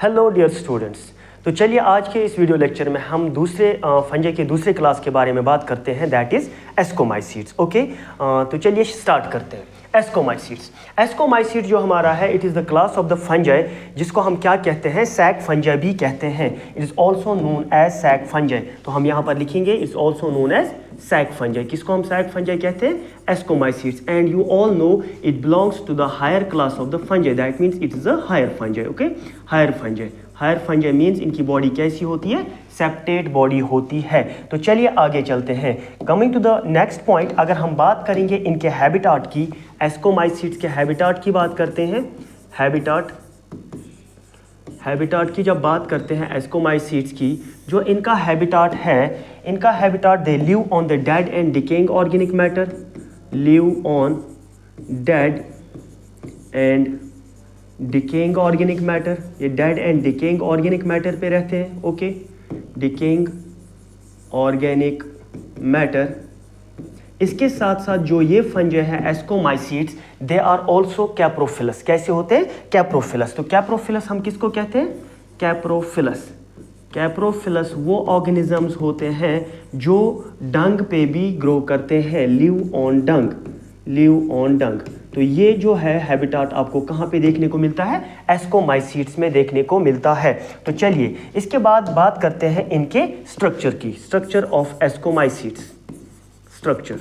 Hello dear students. तो चलिए आज के इस वीडियो लेक्चर में हम दूसरे फंजे के दूसरे क्लास के बारे में बात करते हैं, दैट इज़ एस्कोमाइसीड्स। ओके, तो चलिए स्टार्ट करते हैं। एस्कोमाइसीड्स, एस्कोमाइसीड जो हमारा है, it is the class of the fungi जिसको हम क्या कहते हैं, सैक फंजाई भी कहते हैं। It is also known as sac fungi. तो हम यहाँ पर लिखेंगे it's also known as sac fungi. किसको हम सैक फंजाई कहते हैं? Ascomycetes. And you all know it belongs to the higher class of the fungi, that means it is a higher fungi. Okay, higher fungi. Higher fungi means इनकी body कैसी होती है? Septate body होती है। तो चलिए आगे चलते हैं। Coming to the next point, अगर हम बात करेंगे इनके हैबिटाट की, एस्कोमाइसीड्स के हैबिटाट की बात करते हैं। हैबिटाट की जब बात करते हैं एस्कोमाइसीड्स की, जो इनका हैबिटाट है, इनका habitat they live on the dead and decaying organic matter, live on dead and decaying organic matter. ये dead and decaying organic matter पे रहते हैं। Okay, decaying organic matter. इसके साथ साथ जो ये फंजे हैं ascomycetes, they are also coprophilous. कैसे होते हैं? कैप्रोफिलस। तो कैप्रोफिलस हम किसको कहते हैं? कैप्रोफिलस। कैप्रोफिलस वो ऑर्गेनिजम्स होते हैं जो डंग पे भी ग्रो करते हैं, live on dung, live on dung. तो ये जो है हैबिटाट आपको कहाँ पे देखने को मिलता है? एस्कोमाइसीड्स में देखने को मिलता है। तो चलिए इसके बाद बात करते हैं इनके स्ट्रक्चर की। Structure of ascomycetes. स्ट्रक्चर,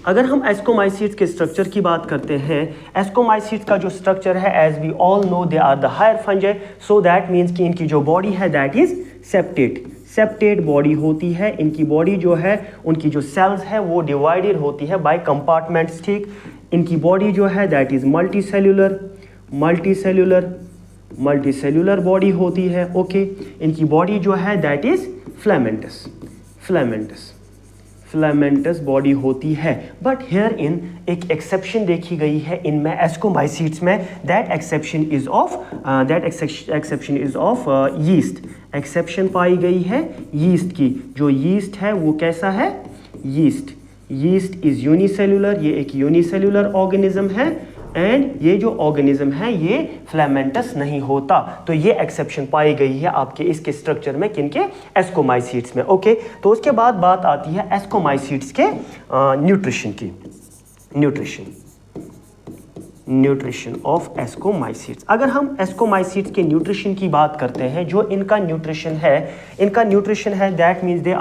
अगर हम एस्कोमाइसीड्स के स्ट्रक्चर की बात करते हैं, एस्कोमाइसीड्स का जो स्ट्रक्चर है, as we all know they are the higher fungi, so that means कि इनकी जो बॉडी है that is septate. Septate body होती है। इनकी बॉडी जो है, उनकी जो सेल्स है वो डिवाइडेड होती है बाय कंपार्टमेंट्स। ठीक, इनकी बॉडी जो है that is multicellular, multicellular, multicellular body होती है। ओके, इनकी बॉडी जो है that is filamentous, filamentous, filamentous body होती है। बट हेयर इन एक एक्सेप्शन देखी गई है इनमें एस्कोमाइसीड्स में, that exception is of yeast. Exception पाई गई है यीस्ट की। जो यीस्ट है वो कैसा है? यीस्ट। यीस्ट इज यूनिसेल्यूलर, ये एक यूनिसेल्यूलर ऑर्गेनिज्म है। एंड ये जो ऑर्गेनिज्म है ये फिलामेंटस नहीं होता। तो ये एक्सेप्शन पाई गई है आपके इसके स्ट्रक्चर में, किनके? एस्कोमाइसीड्स में। ओके, तो उसके बाद बात आती है एस्कोमाइसीड्स के न्यूट्रिशन की। Nutrition of ascomycetes. अगर हम एस्कोमाइसीड्स के न्यूट्रिशन की बात करते हैं, जो इनका न्यूट्रिशन है that means they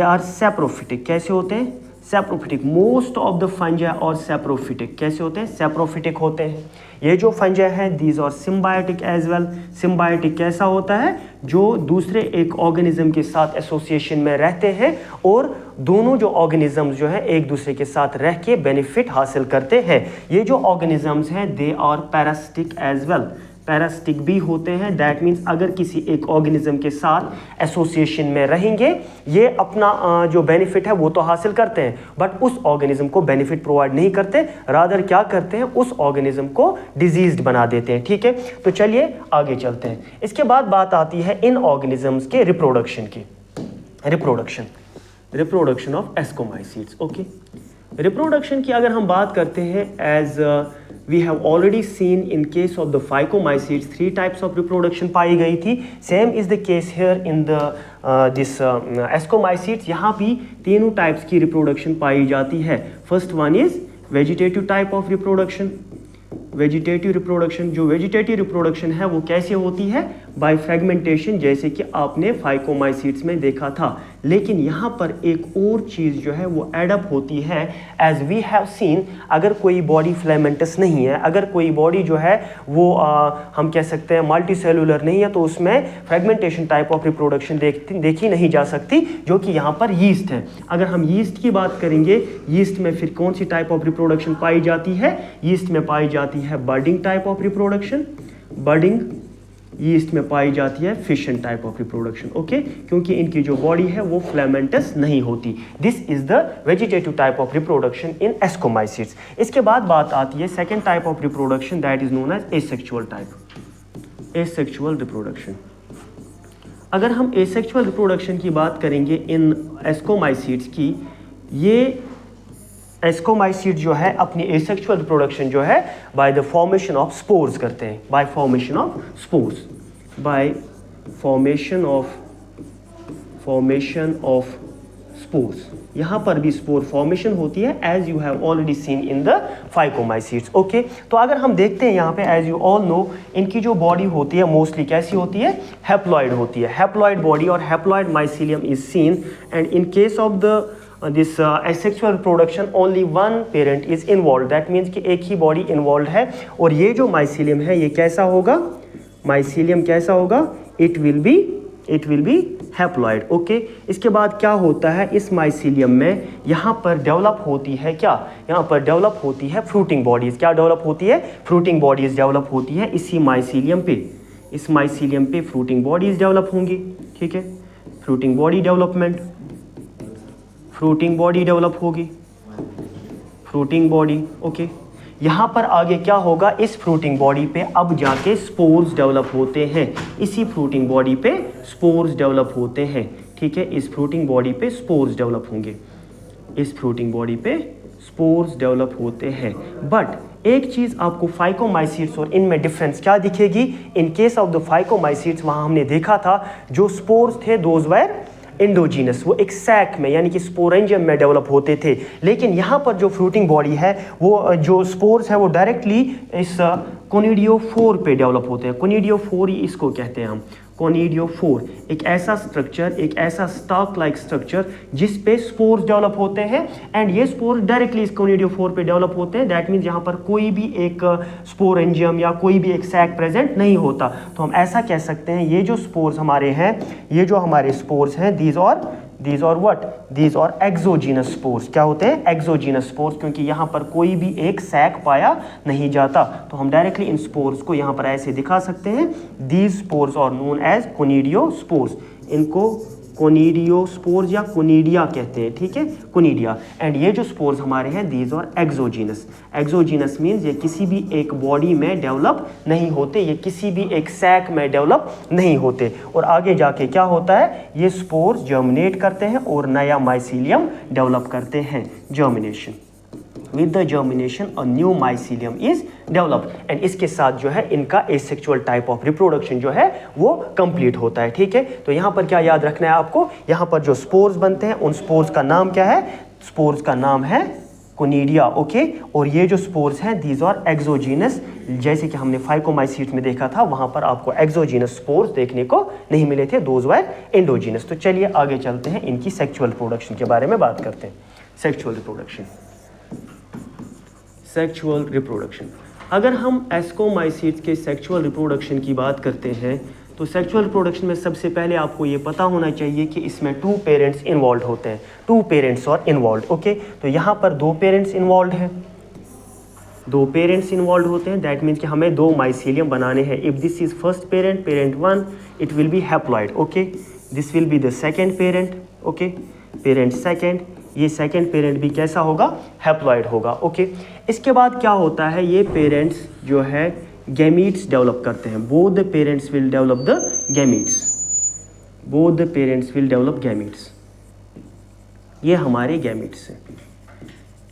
are saprophytic. कैसे होते हैं? Saprophytic. Most of the fungi are saprophytic. कैसे होते हैं? सैप्रोफिटिक होते हैं। ये जो फंजाई हैं दीज और सिम्बायोटिक एज वेल। सिम्बायोटिक कैसा होता है? जो दूसरे एक ऑर्गेनिज्म के साथ एसोसिएशन में रहते हैं और दोनों जो ऑर्गेनिजम्स जो है एक दूसरे के साथ रह के बेनिफिट हासिल करते हैं। ये जो ऑर्गेनिजम्स हैं they are parasitic as well. Parasitic भी होते हैं। दैट मीन्स अगर किसी एक ऑर्गेनिज्म के साथ एसोसिएशन में रहेंगे, ये अपना जो बेनिफिट है वो तो हासिल करते हैं, बट उस ऑर्गेनिज्म को बेनिफिट प्रोवाइड नहीं करते, रादर क्या करते हैं? उस ऑर्गेनिज्म को डिजीज्ड बना देते हैं। ठीक है, तो चलिए आगे चलते हैं। इसके बाद बात आती है इन ऑर्गेनिजम्स के रिप्रोडक्शन की। Reproduction of ascomycetes. Okay, reproduction की अगर हम बात करते हैं, as we have already seen in case of the phycomycetes 3 types of reproduction पाई गई थी। same is the case here in the ascomycetes. यहाँ भी तीनों टाइप्स की रिप्रोडक्शन पाई जाती है। First one is vegetative type of reproduction. Vegetative reproduction, जो वेजिटेटिव रिप्रोडक्शन है वो कैसे होती है? बाय फ्रेगमेंटेशन, जैसे कि आपने फाइकोमाइसीड्स में देखा था। लेकिन यहाँ पर एक और चीज़ जो है वो एडअप होती है। एज वी हैव सीन, अगर कोई बॉडी फिलामेंटस नहीं है, अगर कोई बॉडी जो है वो हम कह सकते हैं मल्टी सेलुलर नहीं है, तो उसमें फ्रेगमेंटेशन टाइप ऑफ रिप्रोडक्शन देखी नहीं जा सकती, जो कि यहाँ पर यीस्ट है। अगर हम यीस्ट की बात करेंगे, यीस्ट में फिर कौन सी टाइप ऑफ रिप्रोडक्शन पाई जाती है? यीस्ट में पाई जाती है budding type of reproduction. Budding yeast में पाई जाती है fission type of reproduction. Okay, क्योंकि इनकी जो बॉडी है वो फिलामेंटस नहीं होती। This is the vegetative type of reproduction in ascomycetes. इसके बाद बात आती है second type of reproduction, that is known as asexual type. Asexual reproduction. अगर हम एसेक्सुअल रिप्रोडक्शन की बात करेंगे इन एस्कोमाइसीड्स की, ये एस्कोमाइसीट जो है अपनी एसेक्सुअल रिप्रोडक्शन जो है by the formation of spores करते हैं, by formation of spores, by formation of spores. यहाँ पर भी स्पोर फॉर्मेशन होती है as you have already seen in the phycomycetes. Okay, तो अगर हम देखते हैं यहाँ पे एज यू ऑल नो इनकी जो बॉडी होती है मोस्टली कैसी होती है, हैप्लॉइड होती है, हैप्लॉइड बॉडी और haploid mycelium is seen and in case of the this asexual reproduction only one parent is involved, that means कि एक ही बॉडी इन्वॉल्व है। और ये जो माइसीलियम है ये कैसा होगा, माइसीलियम कैसा होगा, it will be haploid. Okay, इसके बाद क्या होता है इस माइसीलियम में, यहाँ पर डेवलप होती है क्या, यहाँ पर डेवलप होती है फ्रूटिंग बॉडीज। क्या डेवलप होती है, फ्रूटिंग बॉडीज डेवलप होती है इसी माइसीलियम पे, इस माइसीलियम पे फ्रूटिंग बॉडीज डेवलप होंगी। ठीक है, fruiting body development, fruiting body develop होगी, फ्रूटिंग बॉडी। ओके, यहाँ पर आगे क्या होगा, इस फ्रूटिंग बॉडी पे अब जाके स्पोर्स डेवलप होते हैं, इसी फ्रूटिंग बॉडी पे स्पोर्स डेवलप होते हैं। ठीक है, इस फ्रूटिंग बॉडी पे स्पोर्स डेवलप होंगे, इस फ्रूटिंग बॉडी पे स्पोर्स डेवलप होते हैं। बट एक चीज़ आपको फाइकोमाइसीट्स और इनमें डिफरेंस क्या दिखेगी, in case of the phycomycetes वहाँ हमने देखा था जो स्पोर्स थे दोज वर एंडोजीनस, वो एक सैक में यानी कि स्पोरेंजियम में डेवलप होते थे। लेकिन यहाँ पर जो फ्रूटिंग बॉडी है वो जो स्पोर्स है वो डायरेक्टली इस कोनिडियोफोर पे डेवलप होते हैं। कोनिडियोफोर ही इसको कहते हैं हम, कोनिडियोफोर, एक ऐसा स्ट्रक्चर, एक ऐसा स्टॉक लाइक स्ट्रक्चर जिस पे स्पोर्स डेवलप होते हैं एंड ये स्पोर्स डायरेक्टली इस कोनिडियोफोर पे डेवलप होते हैं। दैट मीन्स यहाँ पर कोई भी एक स्पोरेंजियम या कोई भी एक सैक प्रेजेंट नहीं होता। तो हम ऐसा कह सकते हैं ये जो स्पोर्स हमारे हैं, ये जो हमारे स्पोर्स हैं, these are what, these are exogenous spores। क्या होते हैं, एक्सोजीनस स्पोर्स, क्योंकि यहाँ पर कोई भी एक सैक पाया नहीं जाता। तो हम डायरेक्टली इन स्पोर्स को यहाँ पर ऐसे दिखा सकते हैं, these spores are known as coniidiospores। इनको कोनिडियोस्पोर्स या कोनिडिया कहते हैं। ठीक है, कोनिडिया। एंड ये जो स्पोर्स हमारे हैं these are exogenous. Exogenous means ये किसी भी एक बॉडी में डेवलप नहीं होते, ये किसी भी एक सैक में डेवलप नहीं होते। और आगे जाके क्या होता है, ये स्पोर्स जर्मिनेट करते हैं और नया माइसीलियम डेवलप करते हैं, germination. With the germination a new mycelium is developed and इसके साथ जो है इनका asexual type of reproduction जो है वो complete होता है। ठीक है, तो यहाँ पर क्या याद रखना है आपको, यहाँ पर जो spores बनते हैं उन spores का नाम क्या है, spores का नाम है कोनिडिया। ओके, और ये जो स्पोर्स हैं दीज आर एक्सोजीनस, जैसे कि हमने फाइकोमाइसीट्स में देखा था वहाँ पर आपको एक्सोजीनस स्पोर्स देखने को नहीं मिले थे, दोज वर एंडोजीनस। तो चलिए आगे चलते हैं, इनकी सेक्सुअल रिप्रोडक्शन के बारे में बात करते हैं। Sexual reproduction, sexual reproduction. अगर हम एस्कोमाइसीट्स के सेक्सुअल रिप्रोडक्शन की बात करते हैं तो सेक्सुअल रिप्रोडक्शन में सबसे पहले आपको ये पता होना चाहिए कि इसमें 2 पेरेंट्स इन्वॉल्व होते हैं, 2 पेरेंट्स और इन्वॉल्व। ओके, तो यहाँ पर 2 पेरेंट्स इन्वॉल्व हैं, 2 पेरेंट्स इन्वॉल्व होते हैं। दैट मीन्स कि हमें 2 माइसीलियम बनाने हैं। If this is first parent, parent 1, it will be haploid. Okay, this will be the second parent. Okay, parent second, ये सेकेंड पेरेंट भी कैसा होगा, हैप्लॉइड होगा। ओके, इसके बाद क्या होता है, ये पेरेंट्स जो है गैमीट्स डेवलप करते हैं। Both the parents will develop the gametes, both the parents will develop gametes. ये हमारे गैमीट्स हैं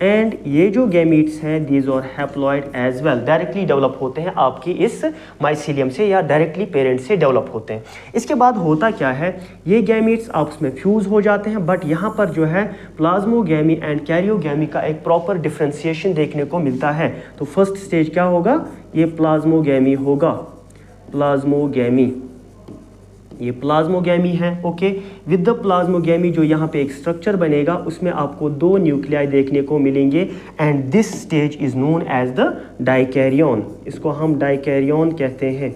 एंड ये जो गैमीट्स हैं these are haploid as well, directly develop होते हैं आपकी इस माइसीलियम से या डायरेक्टली पेरेंट से डेवलप होते हैं। इसके बाद होता क्या है, ये गैमीट्स आपस में फ्यूज़ हो जाते हैं, बट यहाँ पर जो है प्लाज्मोगैमी एंड कैरियोगैमी का एक प्रॉपर डिफ्रेंसिएशन देखने को मिलता है। तो फर्स्ट स्टेज क्या होगा, ये प्लाज्मोगैमी होगा, प्लाज्मोगैमी, ये प्लाज्मोगैमी है। ओके, विद द प्लाज्मोगैमी जो यहाँ पे एक स्ट्रक्चर बनेगा उसमें आपको 2 न्यूक्लियाई देखने को मिलेंगे and this stage is known as the dikaryon. इसको हम डाइकैरियन कहते हैं,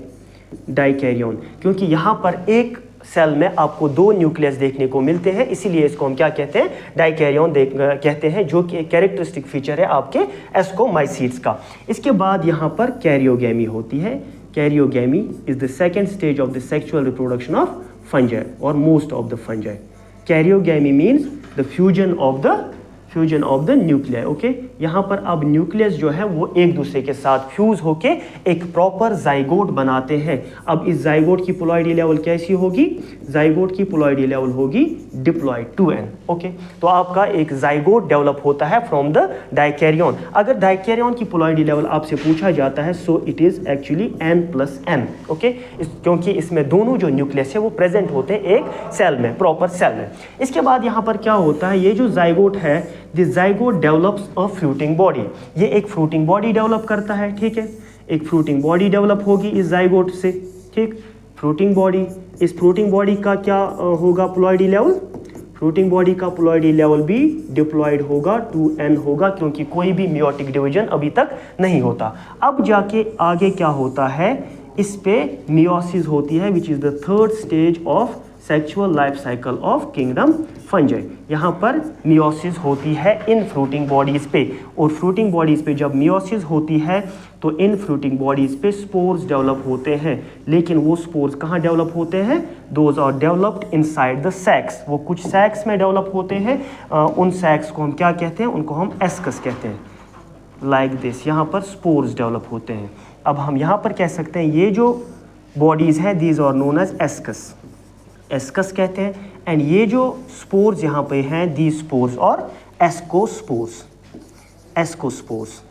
डाइकैरियन, क्योंकि यहाँ पर एक सेल में आपको 2 न्यूक्लियस देखने को मिलते हैं, इसीलिए इसको हम क्या कहते हैं, डाइकैरियन कहते हैं, जो कि कैरेक्टरिस्टिक फीचर है आपके एस्कोमाइसीट्स का। इसके बाद यहाँ पर कैरियोगैमी होती है। Karyogamy is the second stage of the sexual reproduction of fungi or most of the fungi. Karyogamy means the fusion fusion of the nuclei. Okay, यहाँ पर अब न्यूक्लियस जो है वो एक दूसरे के साथ फ्यूज होके एक प्रॉपर जाइगोट बनाते हैं। अब इस जाइगोट की पोलॉइडी लेवल कैसी होगी? जाइगोट की पोलॉइडी लेवल होगी डिप्लॉइड 2n। ओके, तो आपका एक जाइगोट डेवलप होता है फ्रॉम द डाइकैरियन। अगर डाइकैरियन की पोलॉइडी लेवल आपसे पूछा जाता है so it is actually n+n। Okay, क्योंकि इसमें दोनों जो न्यूक्लियस है वो प्रेजेंट होते हैं एक सेल में, प्रॉपर सेल में। इसके बाद यहाँ पर क्या होता है, ये जो जाइगोट है, this zygote develops a fruiting body. ये एक फ्रूटिंग बॉडी डेवलप करता है। ठीक है, एक फ्रूटिंग बॉडी डेवलप होगी इस जाइगोट से। ठीक, फ्रूटिंग बॉडी, इस फ्रूटिंग बॉडी का क्या होगा प्लॉइडी लेवल? फ्रूटिंग बॉडी का प्लॉइडी लेवल भी डिप्लॉइड होगा 2n होगा, क्योंकि कोई भी मियोटिक डिवीजन अभी तक नहीं होता। अब जाके आगे क्या होता है, इस पे मियोसिस होती है, which is the third stage of sexual life cycle of kingdom fungi. यहाँ पर मियोसिस होती है इन फ्रूटिंग बॉडीज पे, और फ्रूटिंग बॉडीज पे जब मियोसिस होती है तो इन फ्रूटिंग बॉडीज पे स्पोर्स डेवलप होते हैं। लेकिन वो स्पोर्स कहाँ डेवलप होते हैं? Those are developed inside the sacs. वो कुछ सैक्स में डेवलप होते हैं। उन सैक्स को हम क्या कहते हैं? उनको हम एस्कस कहते हैं। लाइक दिस, यहाँ पर स्पोर्स डेवलप होते हैं। अब हम यहाँ पर कह सकते हैं ये जो बॉडीज हैं these are known as ascus, ascus कहते हैं। एंड ये जो स्पोर्स यहाँ पे हैं these spores are ascospores, ascospores.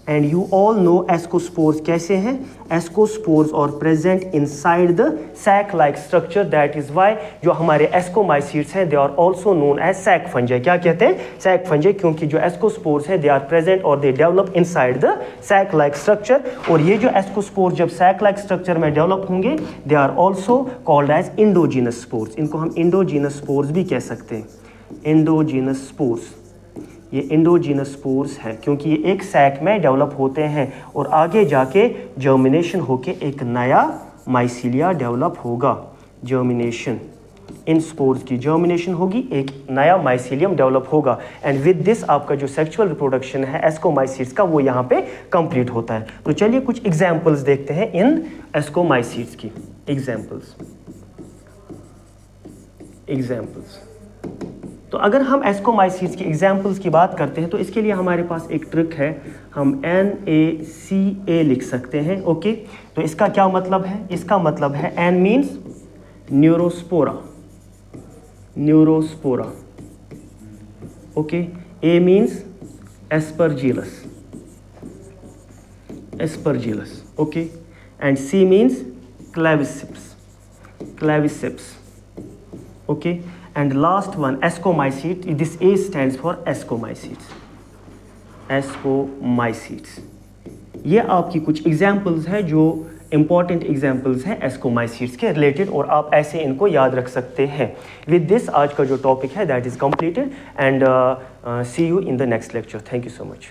And you all know ascospores कैसे हैं? Ascospores are present inside the sac like structure, that is why जो हमारे एस्कोमाइसीट्स हैं they are also known as sac fungi. क्या कहते हैं? सैक फंजाई, क्योंकि जो एस्कोस्पोर्स हैं दे आर प्रेजेंट और they develop inside the sac like structure. और ये जो एस्कोस्पोर्स जब सैक लाइक स्ट्रक्चर में डेवलप होंगे they are also called as endogenous spores. इनको हम इंडोजीनस स्पोर्स भी कह सकते हैं, इंडोजीनस स्पोर्स। ये इंडोजीनस स्पोर्स है क्योंकि ये एक सैक में डेवलप होते हैं और आगे जाके जर्मिनेशन होके एक नया माइसीलिया डेवलप होगा। जर्मिनेशन, इन स्पोर्स की जर्मिनेशन होगी, एक नया माइसीलियम डेवलप होगा। एंड विद दिस आपका जो सेक्सुअल रिप्रोडक्शन है एस्कोमाइसीट्स का वो यहाँ पे कंप्लीट होता है। तो चलिए कुछ एग्जाम्पल्स देखते हैं इन एस्कोमाइसीट्स की। एग्जाम्पल्स तो अगर हम एस्कोमाइसीट्स की एग्जाम्पल्स की बात करते हैं तो इसके लिए हमारे पास एक ट्रिक है, हम NaCa लिख सकते हैं। ओके, तो इसका क्या मतलब है? इसका मतलब है N means Neurospora, Neurospora. Okay, A means Aspergillus, Aspergillus. Okay, and C means Claviceps, Claviceps. Okay, and last one ascomycetes, this A stands for ascomycetes, ascomycetes। ये आपकी कुछ एग्जाम्पल्स है जो इंपॉर्टेंट एग्जाम्पल्स हैं एस्कोमाइसीट्स के रिलेटेड, और आप ऐसे इनको याद रख सकते हैं। विद दिस आज का जो टॉपिक है that is completed and see you in the next lecture. Thank you so much.